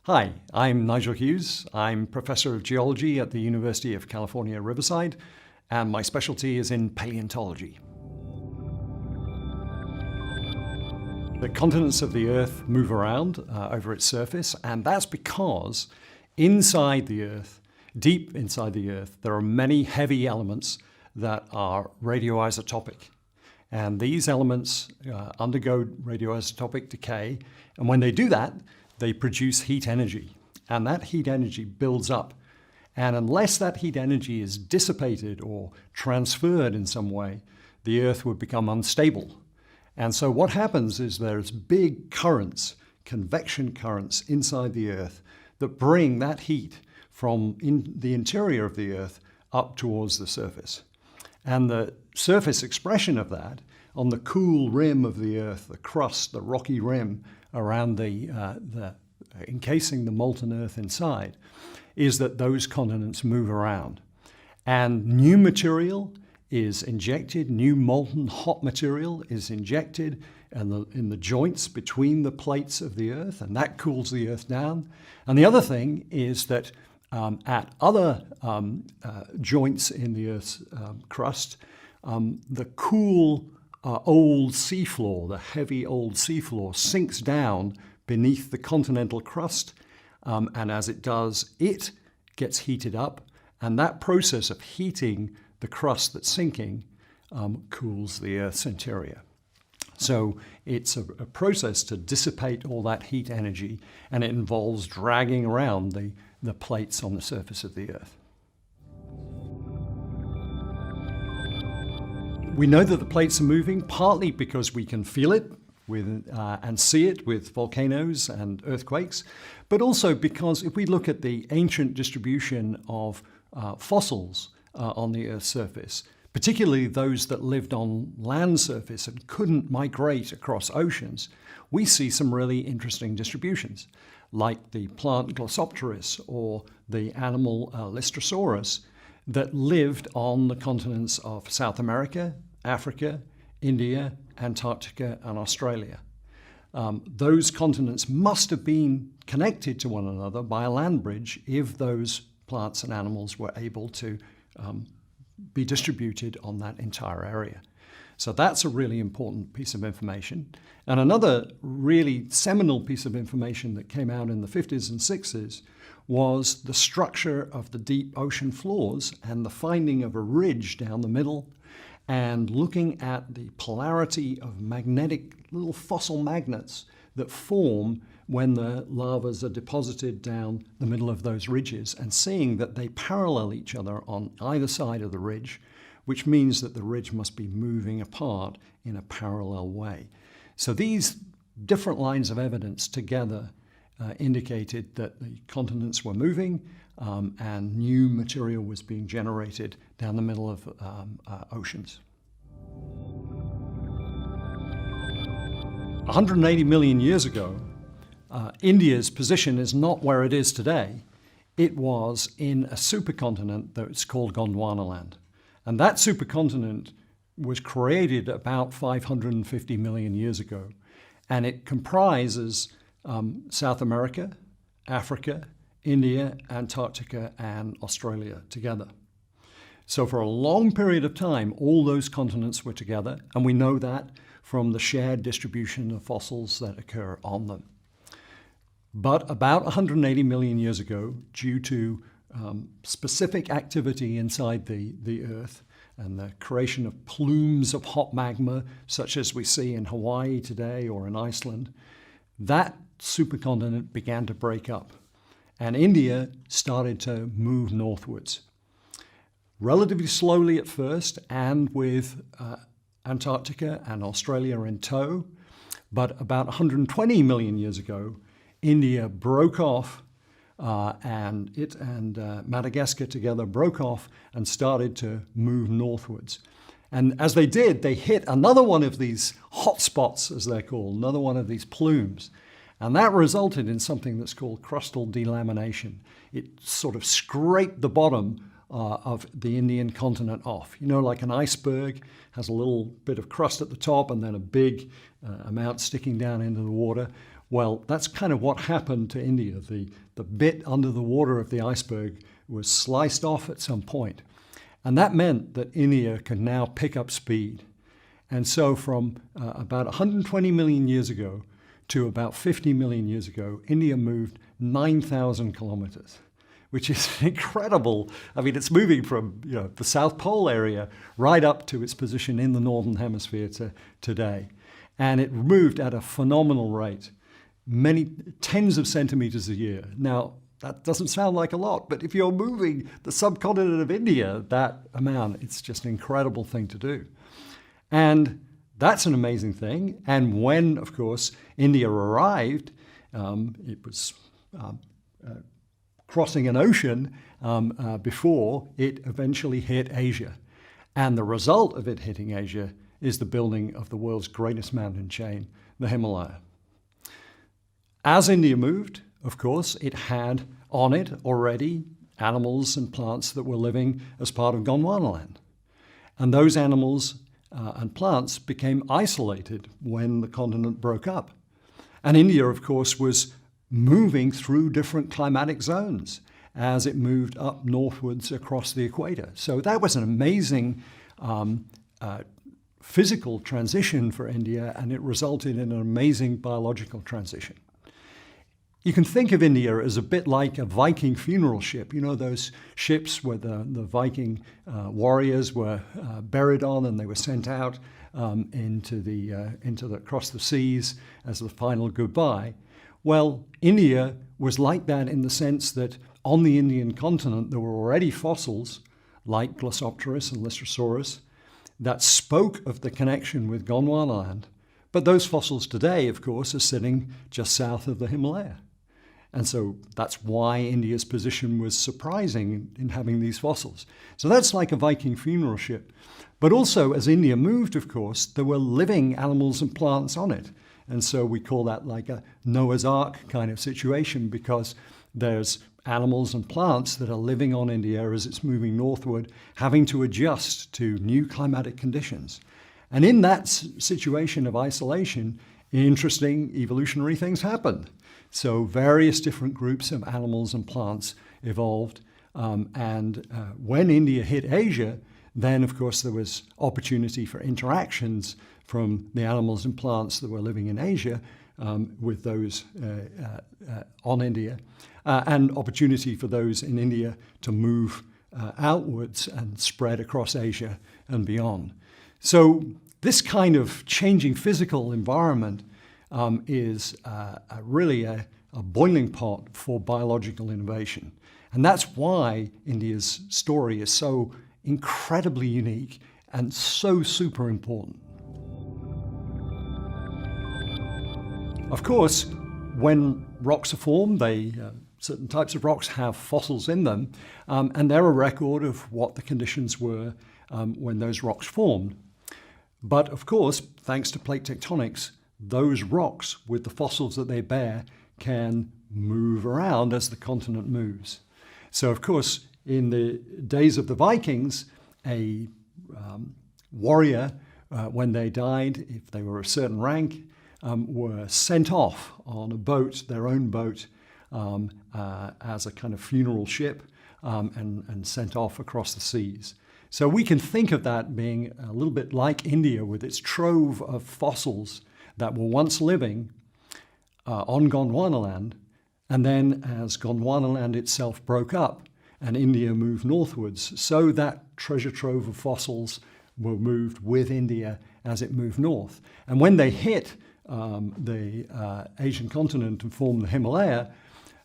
Hi, I'm Nigel Hughes. I'm Professor of Geology at the University of California, Riverside, and my specialty is in paleontology. The continents of the Earth move around over its surface, and that's because inside the Earth, deep inside the Earth, there are many heavy elements that are radioisotopic. And these elements undergo radioisotopic decay, and when they do that, they produce heat energy, and that heat energy builds up. And unless that heat energy is dissipated or transferred in some way, the Earth would become unstable. And so what happens is there's big currents, convection currents inside the Earth that bring that heat from the interior of the Earth up towards the surface. And the surface expression of that on the cool rim of the Earth, the crust, the rocky rim around encasing the molten Earth inside, is that those continents move around. And new material is injected, new molten hot material is injected in the joints between the plates of the Earth, and that cools the Earth down. And the other thing is that at other joints in the Earth's crust, the cool old seafloor, the heavy old seafloor, sinks down beneath the continental crust, and as it does, it gets heated up, and that process of heating the crust that's sinking cools the Earth's interior. So it's a process to dissipate all that heat energy, and it involves dragging around the plates on the surface of the Earth. We know that the plates are moving partly because we can feel it and see it with volcanoes and earthquakes, but also because if we look at the ancient distribution of fossils on the Earth's surface, particularly those that lived on land surface and couldn't migrate across oceans, we see some really interesting distributions, like the plant Glossopteris or the animal Lystrosaurus, that lived on the continents of South America, Africa, India, Antarctica, and Australia. Those continents must have been connected to one another by a land bridge if those plants and animals were able to be distributed on that entire area. So that's a really important piece of information. And another really seminal piece of information that came out in the 50s and 60s was the structure of the deep ocean floors and the finding of a ridge down the middle and looking at the polarity of magnetic little fossil magnets that form when the lavas are deposited down the middle of those ridges, and seeing that they parallel each other on either side of the ridge, which means that the ridge must be moving apart in a parallel way. So these different lines of evidence together indicated that the continents were moving and new material was being generated down the middle of oceans. 180 million years ago, India's position is not where it is today. It was in a supercontinent that's called Gondwanaland. And that supercontinent was created about 550 million years ago. And it comprises South America, Africa, India, Antarctica, and Australia together. So for a long period of time, all those continents were together, and we know that from the shared distribution of fossils that occur on them. But about 180 million years ago, due to specific activity inside the Earth and the creation of plumes of hot magma, such as we see in Hawaii today or in Iceland, that supercontinent began to break up, and India started to move northwards. Relatively slowly at first, and with Antarctica and Australia in tow, but about 120 million years ago, India broke off, and it and Madagascar together broke off and started to move northwards. And as they did, they hit another one of these hot spots, as they're called, another one of these plumes. And that resulted in something that's called crustal delamination. It sort of scraped the bottom of the Indian continent off. You know, like an iceberg has a little bit of crust at the top and then a big amount sticking down into the water. Well, that's kind of what happened to India. The bit under the water of the iceberg was sliced off at some point. And that meant that India could now pick up speed. And so from about 120 million years ago to about 50 million years ago, India moved 9,000 kilometers, which is incredible. I mean, it's moving from the South Pole area right up to its position in the Northern Hemisphere today. And it moved at a phenomenal rate, many tens of centimeters a year. Now, that doesn't sound like a lot, but if you're moving the subcontinent of India that amount, it's just an incredible thing to do. And that's an amazing thing. And when, of course, India arrived, it was crossing an ocean before it eventually hit Asia. And the result of it hitting Asia is the building of the world's greatest mountain chain, the Himalaya. As India moved, of course, it had on it already animals and plants that were living as part of Gondwanaland. And those animals and plants became isolated when the continent broke up. And India, of course, was moving through different climatic zones as it moved up northwards across the equator. So that was an amazing physical transition for India, and it resulted in an amazing biological transition. You can think of India as a bit like a Viking funeral ship. You know those ships where the Viking warriors were buried on, and they were sent out across the seas as the final goodbye. Well, India was like that in the sense that on the Indian continent there were already fossils like Glossopteris and Lystrosaurus that spoke of the connection with Gondwanaland. But those fossils today, of course, are sitting just south of the Himalaya. And so that's why India's position was surprising in having these fossils. So that's like a Viking funeral ship. But also, as India moved, of course, there were living animals and plants on it. And so we call that like a Noah's Ark kind of situation, because there's animals and plants that are living on India as it's moving northward, having to adjust to new climatic conditions. And in that situation of isolation, interesting evolutionary things happened. So various different groups of animals and plants evolved. When India hit Asia, then of course there was opportunity for interactions from the animals and plants that were living in Asia with those on India, and opportunity for those in India to move outwards and spread across Asia and beyond. So this kind of changing physical environment is really a boiling pot for biological innovation. And that's why India's story is so incredibly unique and so super important. Of course, when rocks are formed, certain types of rocks have fossils in them, and they're a record of what the conditions were when those rocks formed. But of course, thanks to plate tectonics, those rocks with the fossils that they bear can move around as the continent moves. So of course, in the days of the Vikings, a warrior, when they died, if they were a certain rank, were sent off on a boat, their own boat, as a kind of funeral ship, and sent off across the seas. So we can think of that being a little bit like India with its trove of fossils that were once living on Gondwanaland, and then as Gondwanaland itself broke up and India moved northwards, so that treasure trove of fossils were moved with India as it moved north. And when they hit the Asian continent and formed the Himalaya,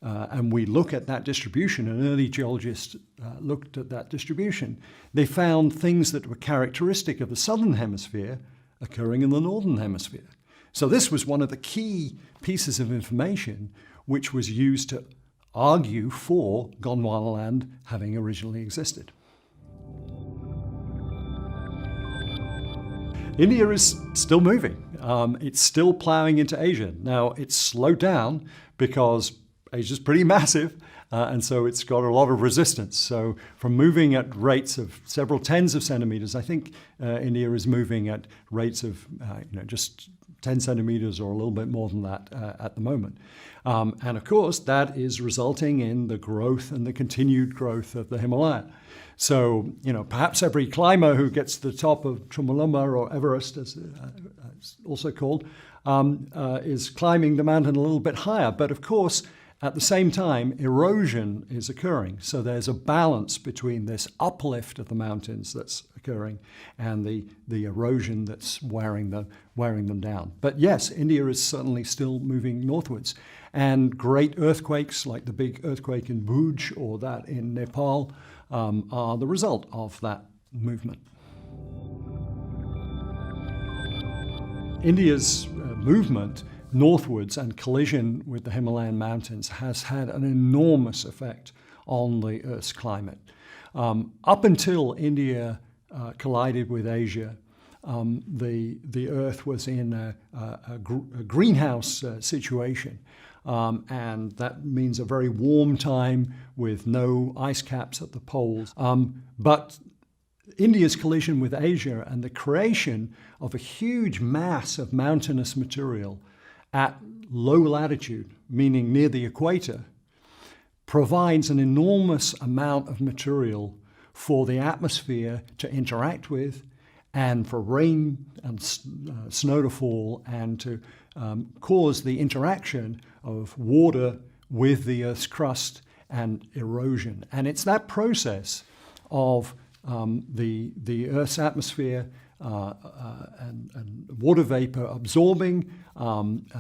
and we look at that distribution, and early geologists looked at that distribution, they found things that were characteristic of the southern hemisphere occurring in the northern hemisphere. So this was one of the key pieces of information which was used to argue for Gondwanaland having originally existed. India is still moving. It's still plowing into Asia. Now, it's slowed down because Asia's pretty massive, and so it's got a lot of resistance. So from moving at rates of several tens of centimeters, I think India is moving at rates of just 10 centimeters or a little bit more than that at the moment. And of course, that is resulting in the growth and the continued growth of the Himalaya. So, perhaps every climber who gets to the top of Trilobites, or Everest, as it's also called, is climbing the mountain a little bit higher. But of course, at the same time, erosion is occurring. So there's a balance between this uplift of the mountains that's occurring and the erosion that's wearing them down. But yes, India is certainly still moving northwards. And great earthquakes like the big earthquake in Bhuj or that in Nepal are the result of that movement. India's movement northwards and collision with the Himalayan mountains has had an enormous effect on the Earth's climate. Up until India collided with Asia, the Earth was in a greenhouse situation. And that means a very warm time with no ice caps at the poles. But India's collision with Asia and the creation of a huge mass of mountainous material at low latitude, meaning near the equator, provides an enormous amount of material for the atmosphere to interact with and for rain and snow to fall and to cause the interaction of water with the Earth's crust and erosion. And it's that process of the Earth's atmosphere and water vapor absorbing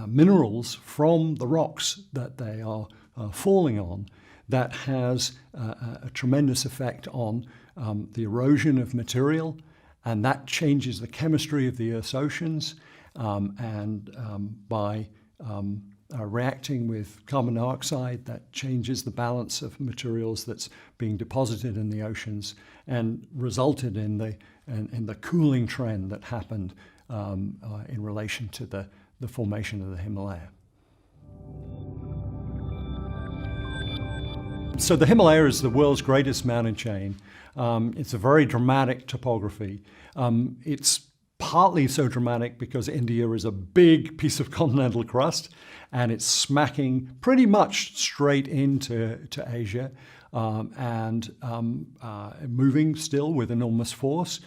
minerals from the rocks that they are falling on that has a tremendous effect on the erosion of material, and that changes the chemistry of the Earth's oceans, and by reacting with carbon dioxide, that changes the balance of materials that's being deposited in the oceans and resulted in the cooling trend that happened in relation to the formation of the Himalaya. So the Himalaya is the world's greatest mountain chain. It's a very dramatic topography. It's partly so dramatic because India is a big piece of continental crust and it's smacking pretty much straight into Asia and moving still with enormous force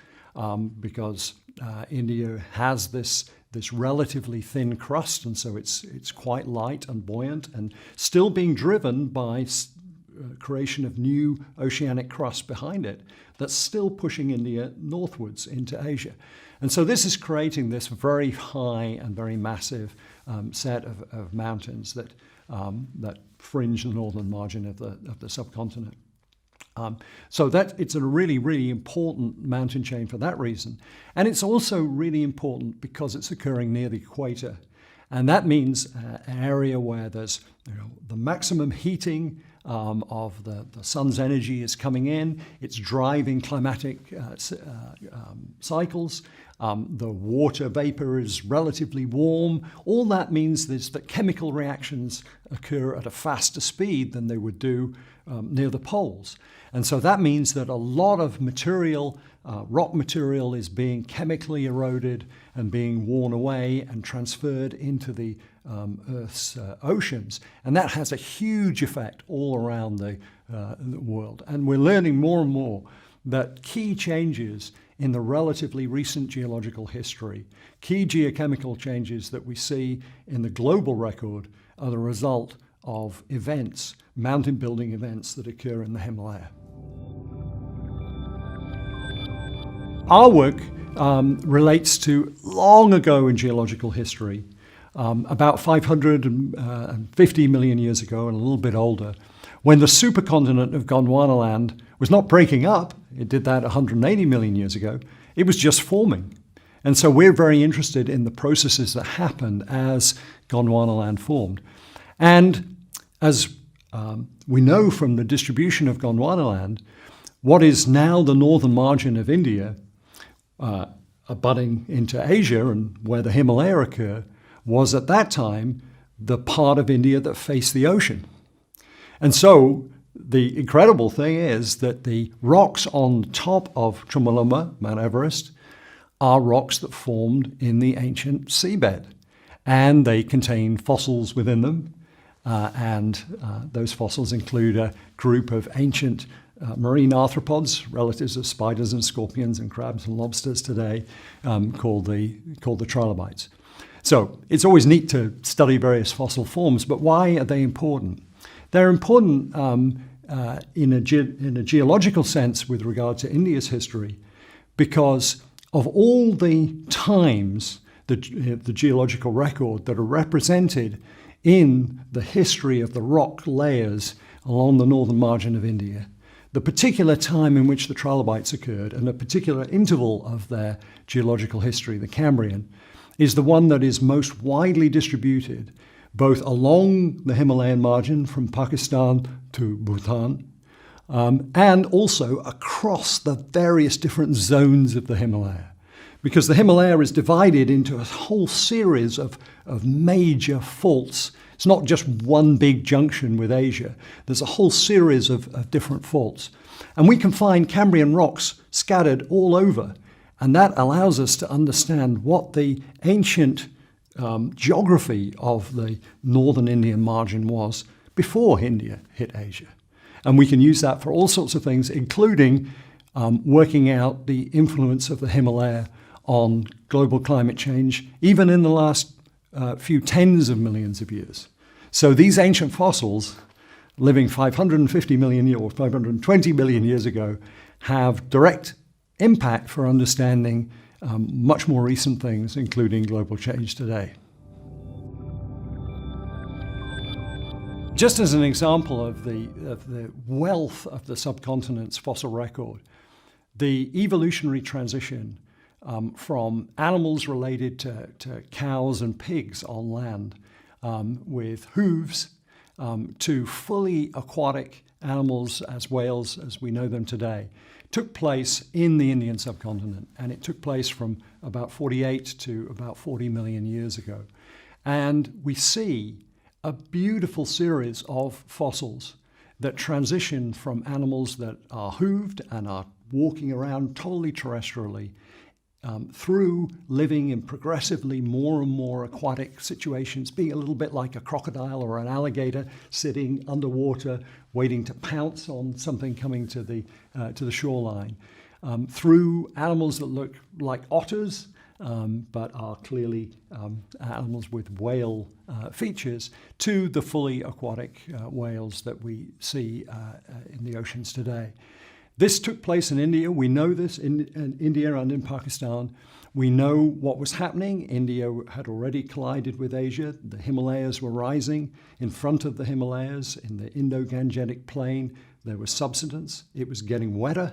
because India has this relatively thin crust, and so it's quite light and buoyant and still being driven by creation of new oceanic crust behind it that's still pushing India northwards into Asia. And so this is creating this very high and very massive set of mountains that fringe the northern margin of the subcontinent. So that it's a really, really important mountain chain for that reason. And it's also really important because it's occurring near the equator. And that means an area where there's the maximum heating of the sun's energy is coming in. It's driving climatic cycles. The water vapor is relatively warm. All that means is that chemical reactions occur at a faster speed than they would do near the poles. And so that means that a lot of material, rock material, is being chemically eroded and being worn away and transferred into the Earth's oceans. And that has a huge effect all around the world. And we're learning more and more that key changes in the relatively recent geological history, key geochemical changes that we see in the global record, are the result of events, mountain building events that occur in the Himalaya. Our work relates to long ago in geological history, about 550 million years ago and a little bit older, when the supercontinent of Gondwanaland was not breaking up. It did that 180 million years ago. It was just forming. And so we're very interested in the processes that happened as Gondwanaland formed. And as we know from the distribution of Gondwanaland, what is now the northern margin of India, abutting into Asia and where the Himalaya occur, was at that time the part of India that faced the ocean. And so the incredible thing is that the rocks on top of Chomolungma, Mount Everest, are rocks that formed in the ancient seabed. And they contain fossils within them. Those fossils include a group of ancient marine arthropods, relatives of spiders and scorpions and crabs and lobsters today, called the Trilobites. So it's always neat to study various fossil forms, but why are they important? They're important in a geological sense with regard to India's history, because of all the times, the geological record that are represented in the history of the rock layers along the northern margin of India, the particular time in which the Trilobites occurred and a particular interval of their geological history, the Cambrian, is the one that is most widely distributed, both along the Himalayan margin from Pakistan to Bhutan, and also across the various different zones of the Himalaya. Because the Himalaya is divided into a whole series of major faults. It's not just one big junction with Asia. There's a whole series of different faults. And we can find Cambrian rocks scattered all over. And that allows us to understand what the ancient geography of the northern Indian margin was before India hit Asia. And we can use that for all sorts of things, including working out the influence of the Himalaya on global climate change, even in the last few tens of millions of years. So these ancient fossils, living 550 million or 520 million years ago, have direct impact for understanding much more recent things, including global change today. Just as an example of the wealth of the subcontinent's fossil record, the evolutionary transition from animals related to cows and pigs on land with hooves to fully aquatic animals as whales as we know them today took place in the Indian subcontinent. And it took place from about 48 to about 40 million years ago. And we see a beautiful series of fossils that transition from animals that are hooved and are walking around totally terrestrially through living in progressively more and more aquatic situations, being a little bit like a crocodile or an alligator sitting underwater, waiting to pounce on something coming to the shoreline, through animals that look like otters, but are clearly animals with whale features, to the fully aquatic whales that we see in the oceans today. This took place in India. We know this in India and in Pakistan. We know what was happening. India had already collided with Asia. The Himalayas were rising. In front of the Himalayas, in the Indo-Gangetic plain, there was subsidence. It was getting wetter.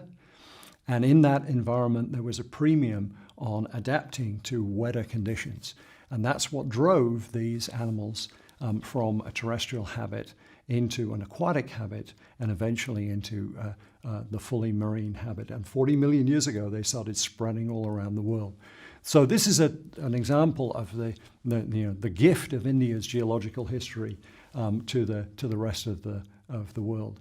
And in that environment, there was a premium on adapting to wetter conditions. And that's what drove these animals from a terrestrial habit into an aquatic habit and eventually into the fully marine habit. And 40 million years ago, they started spreading all around the world. So this is an example of the gift of India's geological history to the rest of the world.